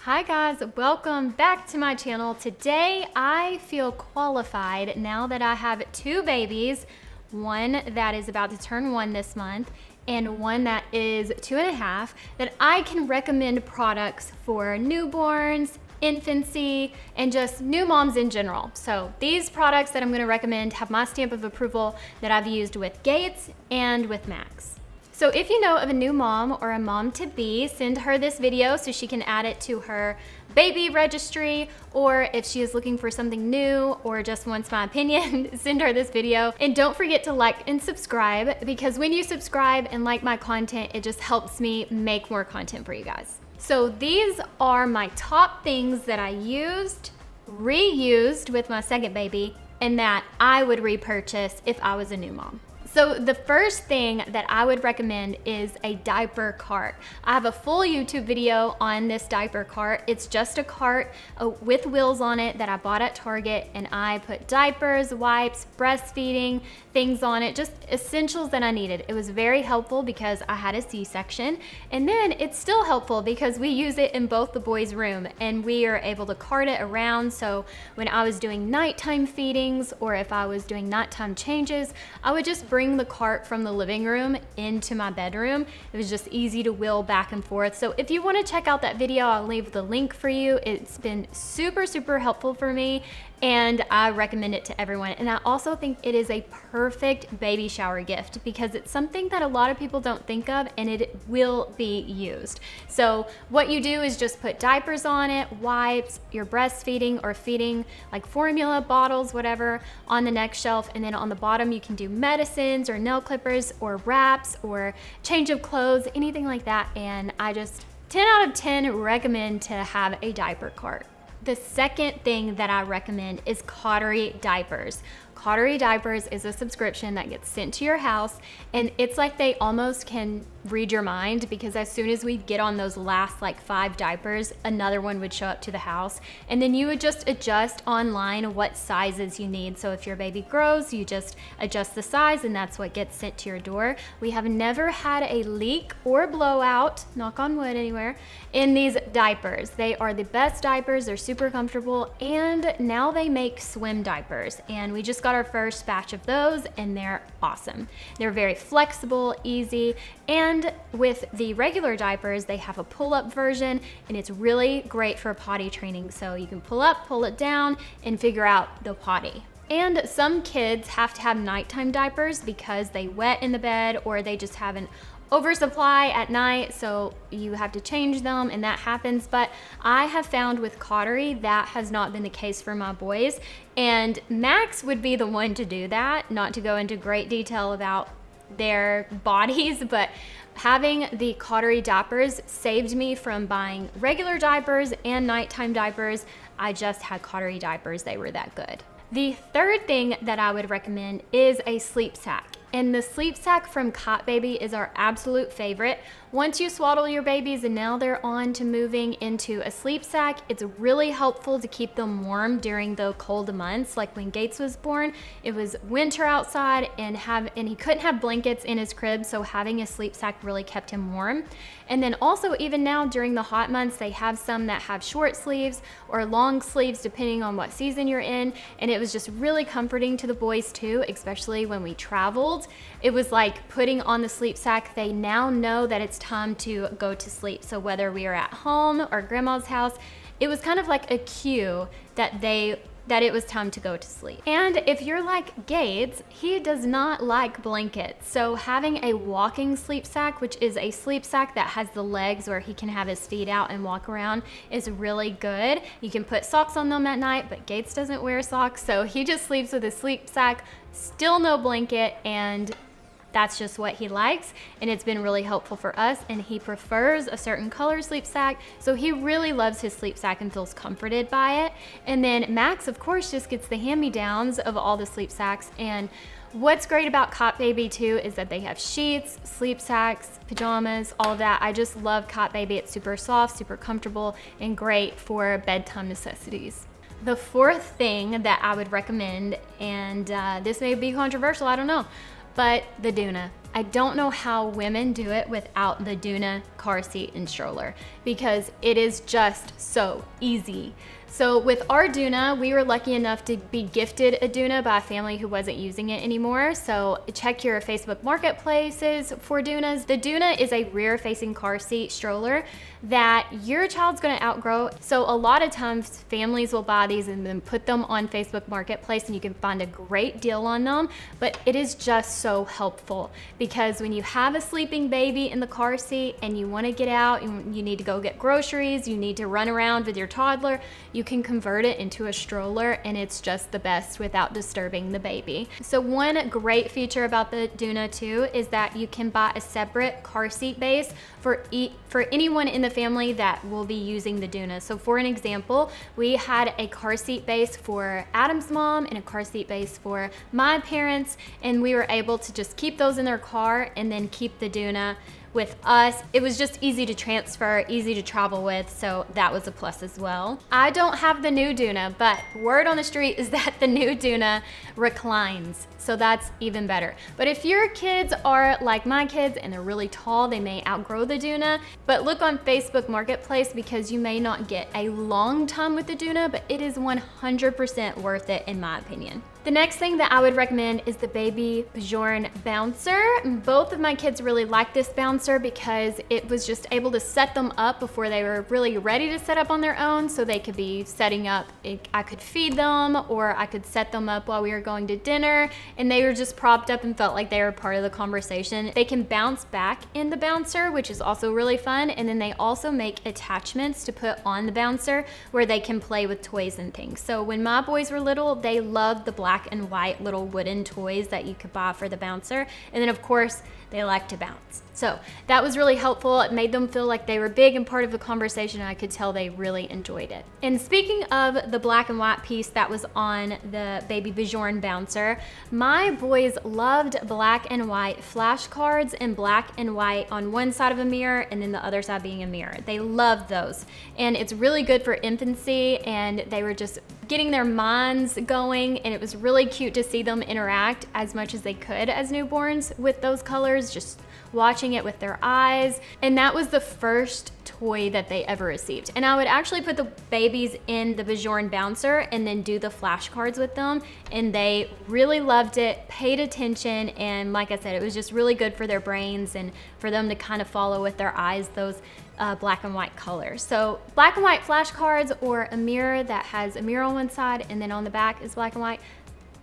Hi guys, welcome back to my channel. Today I feel qualified now that I have two babies, one that is about to turn 1 this month and one that is 2.5, that I can recommend products for newborns, infancy, and just new moms in general. So these products that I'm going to recommend have my stamp of approval that I've used with Gates and with Max. So if you know of a new mom or a mom-to-be, send her this video so she can add it to her baby registry, or if she is looking for something new or just wants my opinion, send her this video. And don't forget to like and subscribe, because when you subscribe and like my content, it just helps me make more content for you guys. So these are my top things that I used, reused with my second baby, and that I would repurchase if I was a new mom. So the first thing that I would recommend is a diaper cart. I have a full YouTube video on this diaper cart. It's just a cart with wheels on it that I bought at Target, and I put diapers, wipes, breastfeeding, things on it, just essentials that I needed. It was very helpful because I had a C-section, and then it's still helpful because we use it in both the boys' room and we are able to cart it around. So when I was doing nighttime feedings or if I was doing nighttime changes, I would just bring the cart from the living room into my bedroom. It was just easy to wheel back and forth. So if you want to check out that video, I'll leave the link for you. It's been super helpful for me, and I recommend it to everyone. And I also think it is a perfect baby shower gift because it's something that a lot of people don't think of, and it will be used. So what you do is just put diapers on it, wipes, your breastfeeding or feeding like formula bottles, whatever, on the next shelf, and then on the bottom you can do medicines or nail clippers or wraps or change of clothes, anything like that. And I just 10 out of 10 recommend to have a diaper cart. The second thing that I recommend is coterie diapers. Coterie diapers is a subscription that gets sent to your house, and it's like they almost can read your mind, because as soon as we get on those last like 5 diapers, another one would show up to the house, and then you would just adjust online what sizes you need. So if your baby grows, you just adjust the size, and that's what gets sent to your door. We have never had a leak or blowout, knock on wood anywhere, in these diapers. They are the best diapers. They're super comfortable, and now they make swim diapers, and we just got our first batch of those, and they're awesome. They're very flexible, easy, and with the regular diapers, they have a pull-up version, and it's really great for potty training. So you can pull up, pull it down, and figure out the potty. And some kids have to have nighttime diapers because they wet in the bed, or they just have an oversupply at night, so you have to change them, and that happens. But I have found with coterie that has not been the case for my boys, and Max would be the one to do that, not to go into great detail about their bodies, but having the coterie diapers saved me from buying regular diapers and nighttime diapers. I just had coterie diapers. They were that good. The third thing that I would recommend is a sleep sack. And the sleep sack from Cot Baby is our absolute favorite. Once you swaddle your babies and now they're on to moving into a sleep sack, it's really helpful to keep them warm during the cold months. Like when Gates was born, it was winter outside, and he couldn't have blankets in his crib, so having a sleep sack really kept him warm. And then also, even now during the hot months, they have some that have short sleeves or long sleeves depending on what season you're in, and it was just really comforting to the boys too, especially when we traveled. It was like putting on the sleep sack. They now know that it's time to go to sleep. So whether we are at home or grandma's house, it was kind of like a cue that it was time to go to sleep. And if you're like Gates, he does not like blankets. So having a walking sleep sack, which is a sleep sack that has the legs where he can have his feet out and walk around, is really good. You can put socks on them at night, but Gates doesn't wear socks, so he just sleeps with a sleep sack, still no blanket, and that's just what he likes, and it's been really helpful for us. And he prefers a certain color sleep sack, so he really loves his sleep sack and feels comforted by it. And then Max, of course, just gets the hand-me-downs of all the sleep sacks. And what's great about Cot Baby too is that they have sheets, sleep sacks, pajamas, all of that. I just love Cot Baby. It's super soft, super comfortable, and great for bedtime necessities. The fourth thing that I would recommend, and this may be controversial, I don't know, but the doona. I don't know how women do it without the doona car seat and stroller, because it is just so easy. So with our doona, we were lucky enough to be gifted a doona by a family who wasn't using it anymore. So check your Facebook marketplaces for doonas. The doona is a rear-facing car seat stroller that your child's gonna outgrow. So a lot of times families will buy these and then put them on Facebook Marketplace, and you can find a great deal on them. But it is just so helpful, because when you have a sleeping baby in the car seat and you wanna get out, and you need to go get groceries, you need to run around with your toddler, you can convert it into a stroller, and it's just the best without disturbing the baby. So one great feature about the doona too is that you can buy a separate car seat base for anyone in the family that will be using the doona. So for an example, we had a car seat base for Adam's mom and a car seat base for my parents, and we were able to just keep those in their car and then keep the doona with us. It was just easy to transfer, easy to travel with, so that was a plus as well. I don't have the new doona, but word on the street is that the new doona reclines, so that's even better. But if your kids are like my kids and they're really tall, they may outgrow the doona, but look on Facebook Marketplace, because you may not get a long time with the doona, but it is 100% worth it in my opinion. The next thing that I would recommend is the baby bjorn bouncer. Both of my kids really liked this bouncer because it was just able to set them up before they were really ready to set up on their own, so they could be setting up. I could feed them, or I could set them up while we were going to dinner, and they were just propped up and felt like they were part of the conversation. They can bounce back in the bouncer, which is also really fun, and then they also make attachments to put on the bouncer where they can play with toys and things. So when my boys were little, they loved the black and white little wooden toys that you could buy for the bouncer, and then of course they like to bounce. So that was really helpful. It made them feel like they were big and part of the conversation, and I could tell they really enjoyed it. And speaking of the black and white piece that was on the baby bjorn bouncer, my boys loved black and white flashcards, and black and white on one side of a mirror and then the other side being a mirror. They loved those, and it's really good for infancy, and they were just getting their minds going, and it was really cute to see them interact as much as they could as newborns with those colors, just watching it with their eyes. And that was the first toy that they ever received. And I would actually put the babies in the bjorn bouncer and then do the flashcards with them, and they really loved it, paid attention, and like I said, it was just really good for their brains and for them to kind of follow with their eyes those black and white colors. So black and white flashcards, or a mirror that has a mirror on one side and then on the back is black and white.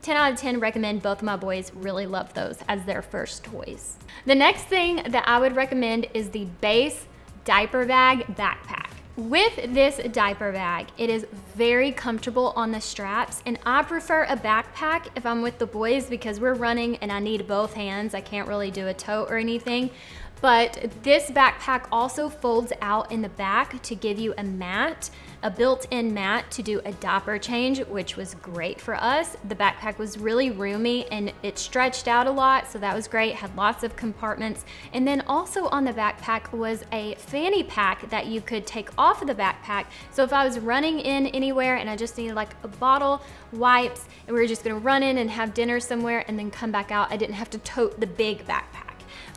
10 out of 10 recommend. Both of my boys really love those as their first toys. The next thing that I would recommend is the beis diaper bag backpack. With this diaper bag, it is very comfortable on the straps, and I prefer a backpack if I'm with the boys because we're running and I need both hands. I can't really do a tote or anything. But this backpack also folds out in the back to give you a mat, a built-in mat to do a diaper change, which was great for us. The backpack was really roomy and it stretched out a lot, so that was great. Had lots of compartments. And then also on the backpack was a fanny pack that you could take off of the backpack. So if I was running in anywhere and I just needed like a bottle, wipes, and we were just gonna run in and have dinner somewhere and then come back out, I didn't have to tote the big backpack.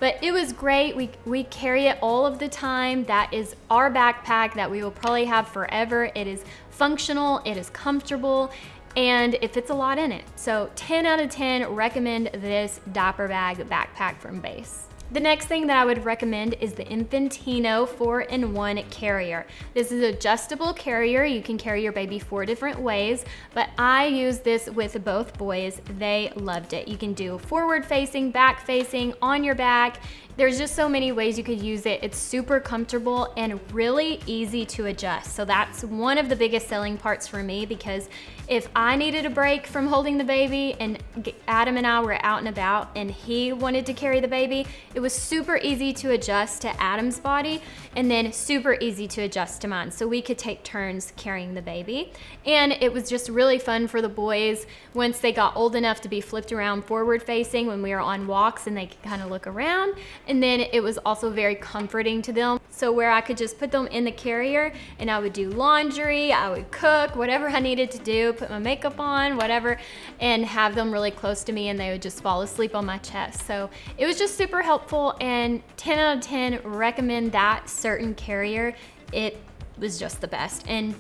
But it was great. We carry it all of the time. That is our backpack that we will probably have forever. It is functional, it is comfortable, and it fits a lot in it. So 10 out of 10 recommend this diaper bag backpack from Beis. The next thing that I would recommend is the Infantino 4-in-1 carrier. This is an adjustable carrier. You can carry your baby 4 different ways, but I use this with both boys. They loved it. You can do forward facing, back facing, on your back. There's just so many ways you could use it. It's super comfortable and really easy to adjust. So that's one of the biggest selling parts for me, because if I needed a break from holding the baby and Adam and I were out and about and he wanted to carry the baby, it was super easy to adjust to Adam's body and then super easy to adjust to mine. So we could take turns carrying the baby. And it was just really fun for the boys once they got old enough to be flipped around forward facing when we were on walks and they could kind of look around. And then it was also very comforting to them. So where I could just put them in the carrier and I would do laundry, I would cook, whatever I needed to do, put my makeup on, whatever, and have them really close to me and they would just fall asleep on my chest. So it was just super helpful, and 10 out of 10 recommend that certain carrier. It was just the best and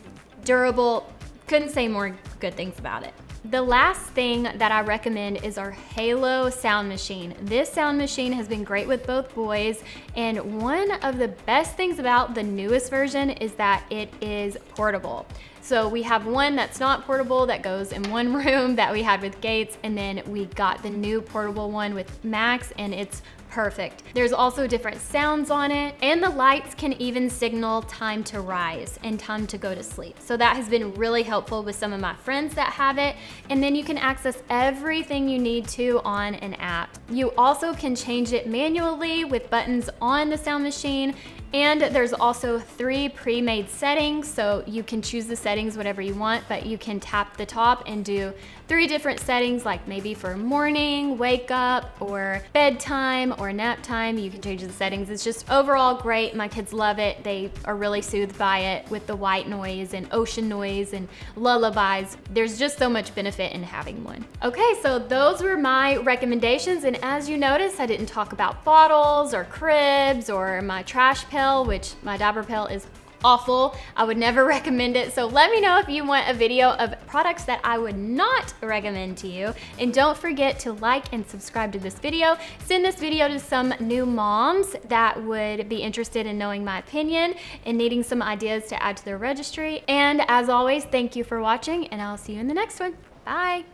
durable. Couldn't say more good things about it. The last thing that I recommend is our Halo sound machine. This sound machine has been great with both boys, and one of the best things about the newest version is that it is portable. So we have one that's not portable that goes in one room that we had with Gates, and then we got the new portable one with Max, and it's perfect. There's also different sounds on it, and the lights can even signal time to rise and time to go to sleep. So that has been really helpful with some of my friends that have it. And then you can access everything you need to on an app. You also can change it manually with buttons on the sound machine. And there's also 3 pre-made settings, so you can choose the settings whatever you want, but you can tap the top and do 3 different settings, like maybe for morning, wake up, or bedtime, or nap time. You can change the settings. It's just overall great. My kids love it. They are really soothed by it with the white noise and ocean noise and lullabies. There's just so much benefit in having one. Okay, so those were my recommendations, and as you notice, I didn't talk about bottles or cribs or my trash pail, which my diaper pail is awful. I would never recommend it. So let me know if you want a video of products that I would not recommend to you. And don't forget to like and subscribe to this video. Send this video to some new moms that would be interested in knowing my opinion and needing some ideas to add to their registry. And as always, thank you for watching, and I'll see you in the next one. Bye.